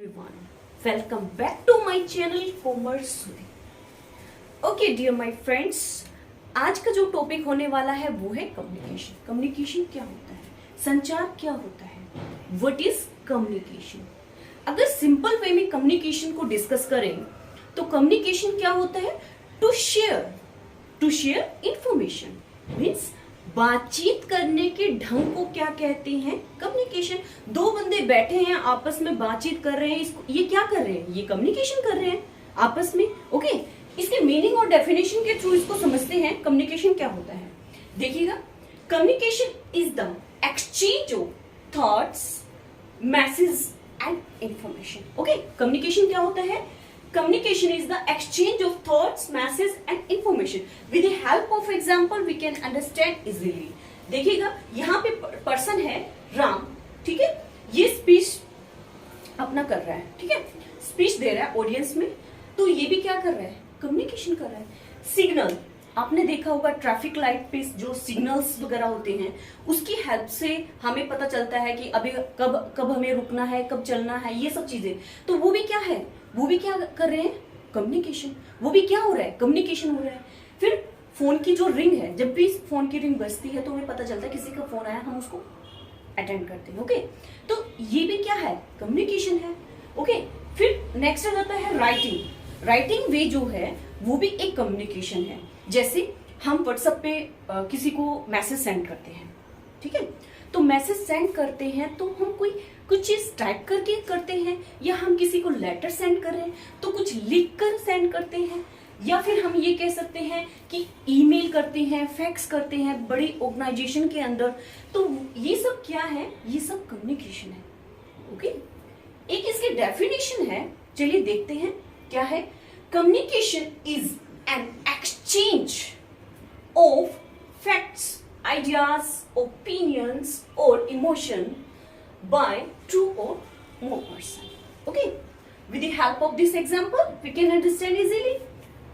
Everyone, welcome back to my channel Commerce Suri. Okay dear my friends, आज का जो topic होने वाला है वो है कम्युनिकेशन. कम्युनिकेशन क्या होता है, संचार क्या होता है, व्हाट इज कम्युनिकेशन. अगर सिंपल वे में कम्युनिकेशन को डिस्कस करें तो कम्युनिकेशन क्या होता है, टू शेयर इंफॉर्मेशन. मीन्स बातचीत करने के ढंग को क्या कहते हैं, कम्युनिकेशन. दो बंदे बैठे हैं आपस में बातचीत कर रहे हैं, इसको ये क्या कर रहे हैं, ये कम्युनिकेशन कर रहे हैं आपस में. ओके, इसके मीनिंग और डेफिनेशन के थ्रू इसको समझते हैं कम्युनिकेशन क्या होता है. देखिएगा, communication is the exchange of thoughts, message and information. Okay, communication क्या होता है, communication is the exchange of thoughts, messages and information. With the help of example we can understand easily. देखिएगा, यहाँ पे पर्सन है राम, ठीक है, ये स्पीच अपना कर रहा है, ठीक है, स्पीच दे रहा है ऑडियंस में. तो ये भी क्या कर रहा है, कम्युनिकेशन कर रहा है. सिग्नल, आपने देखा होगा ट्रैफिक लाइट पे जो सिग्नल्स वगैरह होते हैं उसकी हेल्प से हमें पता चलता है कि अभी कब हमें रुकना है, कब चलना है, ये सब चीजें. तो वो भी क्या है, वो भी क्या कर रहे हैं, कम्युनिकेशन. वो भी क्या हो रहा है, कम्युनिकेशन हो रहा है. फिर फोन की जो रिंग है, जब भी फोन की रिंग बजती है तो हमें पता चलता है किसी का फोन आया, हम उसको अटेंड करते हैं. ओके, तो ये भी क्या है, कम्युनिकेशन है. ओके, फिर नेक्स्ट आ जाता है राइटिंग. राइटिंग वे जो है वो भी एक कम्युनिकेशन है. जैसे हम व्हाट्सएप पे किसी को मैसेज सेंड करते हैं, ठीक है, तो मैसेज सेंड करते हैं तो हम कोई कुछ चीज टाइप करके करते हैं, या हम किसी को लेटर सेंड कर रहे हैं तो कुछ लिख कर सेंड करते हैं, या फिर हम ये कह सकते हैं कि ईमेल करते हैं, फैक्स करते हैं बड़ी ऑर्गेनाइजेशन के अंदर. तो ये सब क्या है, ये सब कम्युनिकेशन है. ओके, एक इसकी डेफिनेशन है, चलिए देखते हैं क्या है. Communication is an exchange of facts, ideas, opinions or emotion by two or more person. Okay, with the help of this example we can understand easily.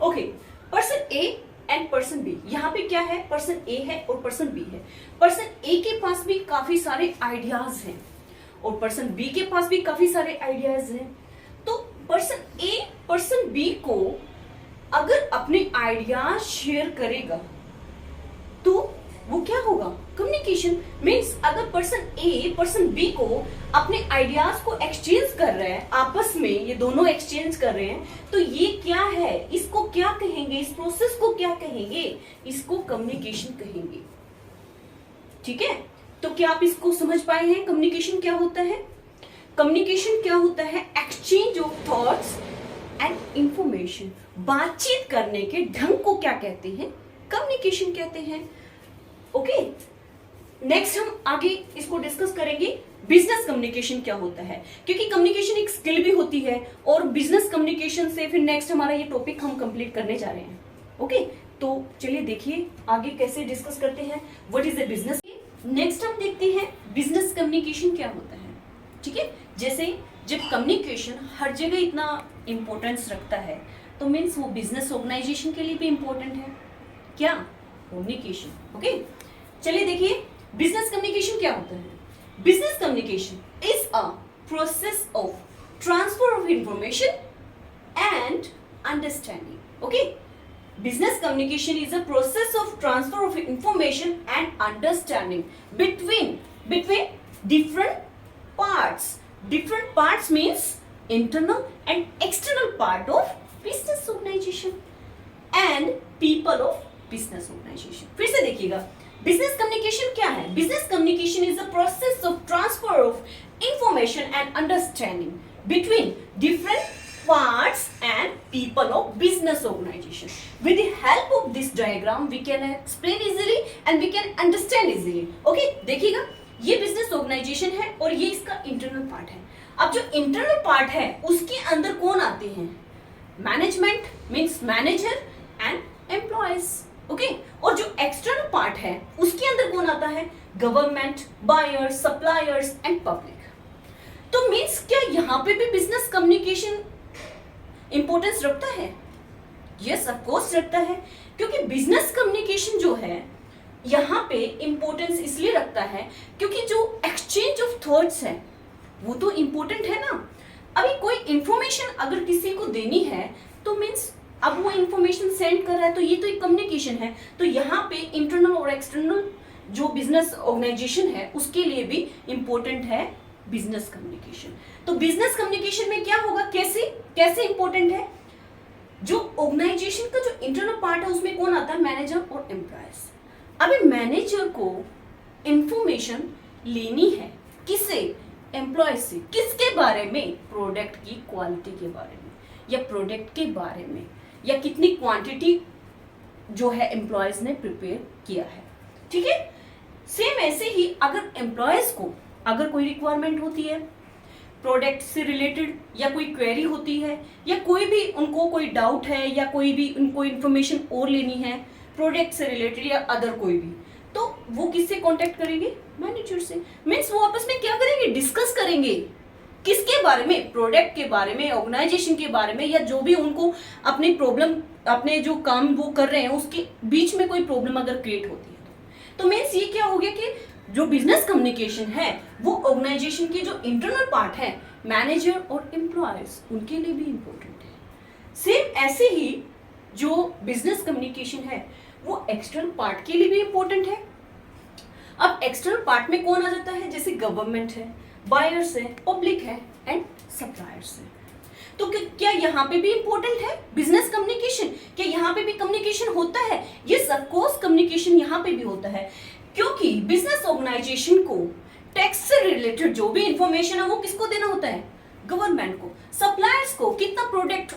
Okay, person A and person B. यहाँ पे क्या है, person A है और person B है. person A के पास भी काफी सारे आइडियाज हैं और person B के पास भी काफी सारे आइडियाज हैं. तो person A person B को अगर अपने आइडियाज शेयर करेगा तो वो क्या होगा, कम्युनिकेशन. मीन्स अगर पर्सन ए पर्सन बी को अपने आइडियाज को एक्सचेंज कर रहे हैं आपस में, ये दोनों एक्सचेंज कर रहे हैं, तो ये क्या है, इसको क्या कहेंगे, इस प्रोसेस को क्या कहेंगे, इसको कम्युनिकेशन कहेंगे. ठीक है, तो क्या आप इसको समझ पाए हैं, कम्युनिकेशन क्या होता है. कम्युनिकेशन क्या होता है, exchange of thoughts and information. बातचीत करने के ढंग को क्या कहते हैं, कम्युनिकेशन कहते हैं. ओके, नेक्स्ट हम आगे इसको डिस्कस करेंगे बिजनेस कम्युनिकेशन क्या होता है, क्योंकि कम्युनिकेशन एक स्किल भी होती है और बिजनेस कम्युनिकेशन से फिर नेक्स्ट हमारा ये टॉपिक हम कंप्लीट करने जा रहे हैं. ओके, तो चलिए देखिए आगे कैसे डिस्कस करते हैं what is a business. Next हम देखते हैं बिजनेस कम्युनिकेशन क्या होता है. ठीक है, जैसे जब कम्युनिकेशन हर जगह इतना इंपॉर्टेंस रखता है तो मीन्स वो बिजनेस ऑर्गेनाइजेशन के लिए भी इंपॉर्टेंट है, क्या, कम्युनिकेशन. ओके, चलिए देखिए बिजनेस कम्युनिकेशन क्या होता है. Business communication is a process of transfer of information and understanding. Okay, business communication is a process of transfer of information and understanding between different parts. Different parts means internal and external part of business organization and people of business organization. फिर से देखिएगा, business communication क्या है. Business communication is a process of transfer of information and understanding between different parts and people of business organization. With the help of this diagram we can explain easily and we can understand easily. Okay, देखिएगा, ये business organisation है और ये इसका internal part है. अब जो internal part है उसके अंदर कौन आते हैं, management means manager and employees. Okay, और जो एक्सटर्नल पार्ट है उसके अंदर कौन आता है, government, buyers, suppliers and public. तो मींस क्या यहाँ पे भी बिजनेस कम्युनिकेशन इंपॉर्टेंस रखता है, यस ऑफ कोर्स रखता है, क्योंकि बिजनेस कम्युनिकेशन जो है यहाँ पे इंपॉर्टेंस इसलिए रखता है क्योंकि जो एक्सचेंज ऑफ थॉट्स है वो तो इंपॉर्टेंट है ना. अभी कोई इंफॉर्मेशन अगर किसी को देनी है तो मीन्स अब वो इंफॉर्मेशन सेंड कर रहा है, तो ये तो एक कम्युनिकेशन है। तो यहाँ पे इंटरनल और एक्सटर्नल जो बिजनेस ऑर्गेनाइजेशन है उसके लिए भी इंपॉर्टेंट है बिजनेस कम्युनिकेशन। तो बिजनेस कम्युनिकेशन में क्या होगा, कैसे इंपॉर्टेंट है, जो ऑर्गेनाइजेशन का जो इंटरनल पार्ट है उसमें कौन आता है, मैनेजर और एम्प्लॉयज। अभी मैनेजर को इंफॉर्मेशन लेनी है किससे, एम्प्लॉय से, किसके बारे में, प्रोडक्ट की क्वालिटी के बारे में या प्रोडक्ट के बारे में, या कितनी क्वांटिटी जो है एम्प्लॉयज ने प्रिपेयर किया है। ठीक है, सेम ऐसे ही अगर एम्प्लॉयज को अगर कोई रिक्वायरमेंट होती है प्रोडक्ट से रिलेटेड, या कोई क्वेरी होती है, या कोई भी उनको कोई डाउट है, या कोई भी उनको इंफॉर्मेशन और लेनी है प्रोडक्ट से रिलेटेड या अदर कोई भी, तो वो किससे कांटेक्ट करेंगे, मैनेजर से। मीन्स वो आपस में क्या करेंगे, डिस्कस करेंगे किसके बारे में, प्रोडक्ट के बारे में, ऑर्गेनाइजेशन के बारे में, या जो भी उनको अपनी प्रॉब्लम, अपने जो काम वो कर रहे हैं उसके बीच में कोई प्रॉब्लम अगर क्रिएट होती है तो मीन्स ये क्या हो गया कि जो बिजनेस कम्युनिकेशन है वो ऑर्गेनाइजेशन की जो इंटरनल पार्ट है मैनेजर और एम्प्लॉयज उनके लिए भी इंपॉर्टेंट है। सेम ऐसे ही जो बिजनेस कम्युनिकेशन है वो एक्सटर्नल पार्ट के लिए भी इंपॉर्टेंट है। अब एक्सटर्नल पार्ट में कौन आ जाता है, जैसे गवर्नमेंट है, बायर्स है, पब्लिक है एंड सप्लायर्स है। तो क्या यहाँ पे भी इंपॉर्टेंट है बिजनेस कम्युनिकेशन, क्या यहाँ पे भी कम्युनिकेशन होता है, ये ऑफ कोर्स कम्युनिकेशन यहाँ पे भी होता है, क्योंकि बिजनेस ऑर्गेनाइजेशन को टैक्स से रिलेटेड जो भी इंफॉर्मेशन है वो किसको देना होता है, गवर्नमेंट को। सप्लायर्स को कितना प्रोडक्ट,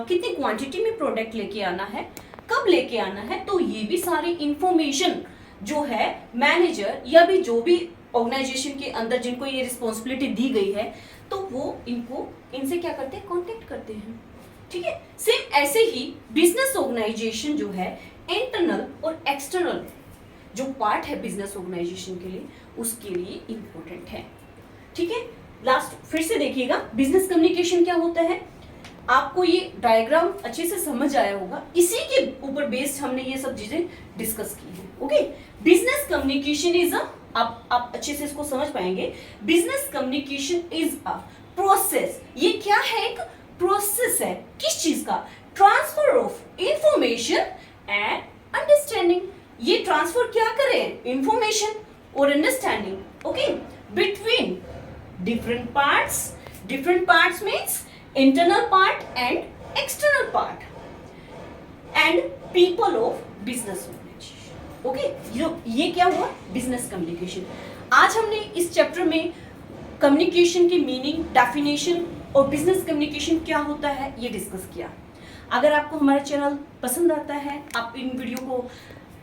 कितनी क्वांटिटी में प्रोडक्ट लेके आना है, कब लेके आना है, तो ये भी सारी इंफॉर्मेशन जो है मैनेजर या भी जो भी ऑर्गेनाइजेशन के अंदर जिनको ये रिस्पॉन्सिबिलिटी दी गई है तो वो इनसे क्या करते हैं, कांटेक्ट करते हैं। ठीक है, सेम ऐसे ही बिजनेस ऑर्गेनाइजेशन जो है इंटरनल और एक्सटर्नल जो पार्ट है बिजनेस ऑर्गेनाइजेशन के लिए उसके लिए इंपॉर्टेंट है। ठीक है, लास्ट फिर से देखिएगा बिजनेस कम्युनिकेशन क्या होता है, आपको ये डायग्राम अच्छे से समझ आया होगा, इसी के ऊपर बेस्ड हमने ये सब चीजें डिस्कस की है। ओके, बिजनेस कम्युनिकेशन इज आप अच्छे से इसको समझ पाएंगे। Business communication is a process, ये क्या है, एक प्रोसेस है, किस चीज का, transfer of information and understanding. ये ट्रांसफर क्या करें, इंफॉर्मेशन और understanding, okay, between different parts means internal part and external part and people of business organization। Okay, ये क्या हुआ, बिजनेस कम्युनिकेशन। आज हमने इस चैप्टर में कम्युनिकेशन की मीनिंग, डेफिनेशन और बिजनेस कम्युनिकेशन क्या होता है ये डिस्कस किया। अगर आपको हमारा चैनल पसंद आता है, आप इन वीडियो को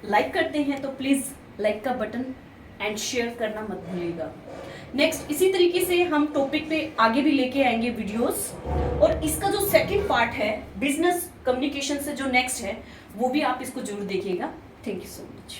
लाइक करते हैं तो प्लीज लाइक का बटन एंड शेयर करना मत भूलिएगा। नेक्स्ट इसी तरीके से हम टॉपिक पे आगे भी लेके आएंगे वीडियोस, और इसका जो सेकंड पार्ट है बिजनेस कम्युनिकेशन से जो नेक्स्ट है वो भी आप इसको जरूर देखिएगा। Thank you so much.